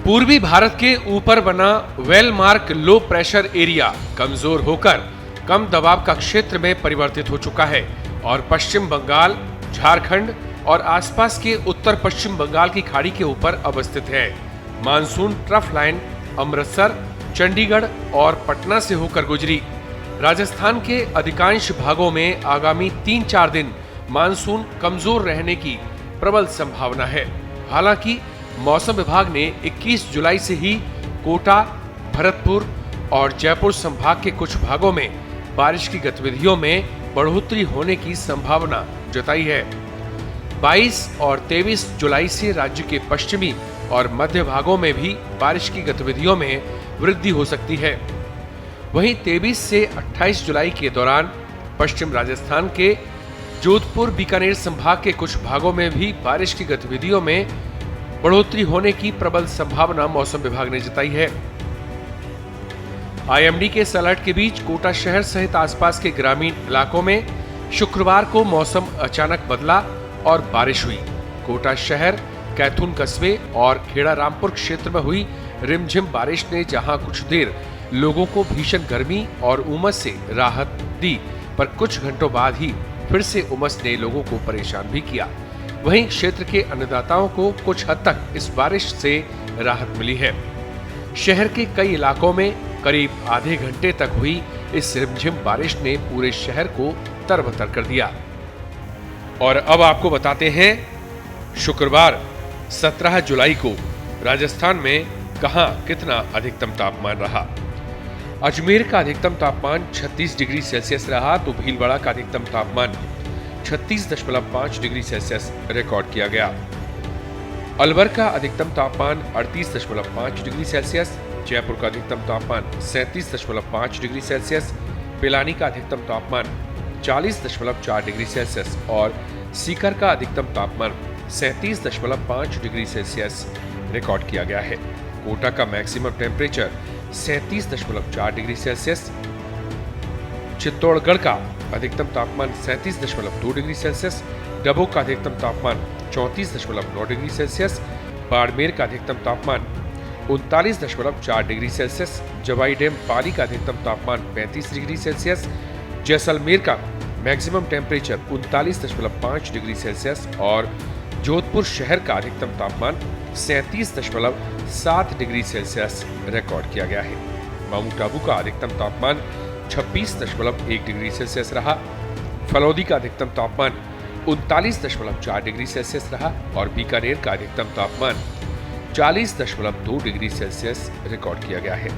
पूर्वी भारत के ऊपर बना वेलमार्क लो प्रेशर एरिया कमजोर होकर कम दबाव का क्षेत्र में परिवर्तित हो चुका है और पश्चिम बंगाल, झारखंड और आसपास के उत्तर पश्चिम बंगाल की खाड़ी के ऊपर अवस्थित है। Monsoon trough line Amritsar, Chandigarh और पटना से होकर गुजरी। राजस्थान के अधिकांश भागों में आगामी 3-4 दिन मानसून कमजोर रहने की प्रबल संभावना है। हालांकि मौसम विभाग ने 21 जुलाई से ही कोटा, भरतपुर और जयपुर संभाग के कुछ भागों में बारिश की गतिविधियों में बढ़ोतरी होने की संभावना जताई है। 22 और 23 जुलाई से राज्य के पश्चिमी और मध्य भागों में भी बारिश की गतिविधियों में वृद्धि हो सकती है। वहीं 23 से 28 जुलाई के दौरान पश्चिम राजस्थान के जोधपुर, बीकानेर संभाग के कुछ भागों में भी बारिश की गतिविधियों में बढ़ोतरी होने की प्रबल संभावना मौसम विभाग ने जताई है। आईएमडी के इस अलर्ट के बीच कोटा शहर सहित आसपास के ग्रामीण इलाकों में शुक्रवार को मौसम अचानक बदला और बारिश हुई। कोटा शहर, कैथून कस्बे और खेड़ा रामपुर क्षेत्र में हुई रिमझिम बारिश ने जहां कुछ देर लोगों को भीषण गर्मी और उमस से राहत दी, पर कुछ घंटों बाद ही फिर से उमस ने लोगों को परेशान भी किया। वहीं क्षेत्र के अन्नदाताओं को कुछ हद तक इस बारिश से राहत मिली है। शहर के कई इलाकों में करीब आधे घंटे तक हुई इस रिमझिम बारिश ने पूरे शहर को तरबतर कर दिया। और अब आपको बताते हैं शुक्रवार 17 जुलाई को राजस्थान में कहां कितना अधिकतम तापमान रहा। अजमेर का अधिकतम तापमान 36 डिग्री सेल्सियस रहा तो भीलवाड़ा का अधिकतम तापमान 36.5 डिग्री सेल्सियस रिकॉर्ड किया गया। अलवर का अधिकतम तापमान 38.5 डिग्री सेल्सियस, जयपुर का अधिकतम तापमान 37.5 डिग्री सेल्सियस, पिलानी का अधिकतम तापमान 40.4 डिग्री सेल्सियस और सीकर का अधिकतम तापमान 37.5 डिग्री सेल्सियस रिकॉर्ड किया गया है। कोटा का maximum temperature 37.4 degree Celsius, Chittorgarh का अधिकतम तापमान 37.2 डिग्री सेल्सियस, डबोक का अधिकतम तापमान 34.9 डिग्री सेल्सियस, बाड़मेर का अधिकतम तापमान 39.4 डिग्री सेल्सियस, जवाई डैम पाली का अधिकतम तापमान 35 डिग्री सेल्सियस, जैसलमेर का मैक्सिमम टेम्परेचर 39.5 डिग्री सेल्सियस और जोधपुर शहर का अधिकतम तापमान 37.7 डिग्री सेल्सियस रिकॉर्ड किया गया है। माउंट आबू का अधिकतम तापमान 26.1 डिग्री सेल्सियस रहा। फलौदी का अधिकतम तापमान 39.4 डिग्री सेल्सियस रहा और बीकानेर का अधिकतम तापमान 40.2 डिग्री सेल्सियस रिकॉर्ड किया गया है।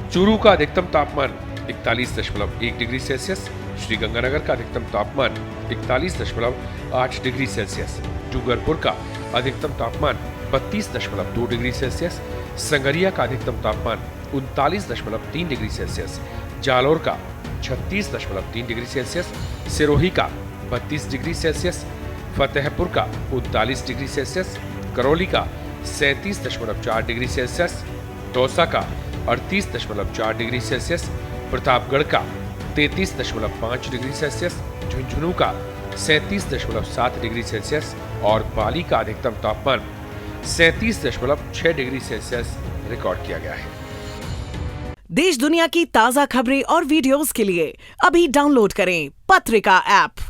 चूरू का अधिकतम तापमान 41.1 डिग्री सेल्सियस, श्रीगंगानगर का अधिकतम तापमान 41.8 डिग्री सेल्सियस, डूंगरपुर का अधिकतम तापमान 32.2 डिग्री सेल्सियस, संगरिया का अधिकतम तापमान 39.3 डिग्री सेल्सियस, जालौर का 36.3 डिग्री सेल्सियस, सिरोही का 32 डिग्री सेल्सियस, फतेहपुर का 39 डिग्री सेल्सियस, करौली का 37.4 डिग्री सेल्सियस, दौसा का 38.4 डिग्री सेल्सियस, प्रतापगढ़ का 33.5 डिग्री सेल्सियस, झुंझुनू का 37.7 डिग्री सेल्सियस और पाली का अधिकतम तापमान 37.6 डिग्री सेल्सियस रिकॉर्ड किया गया है। देश दुनिया की ताजा खबरें और वीडियोस के लिए अभी डाउनलोड करें पत्रिका ऐप।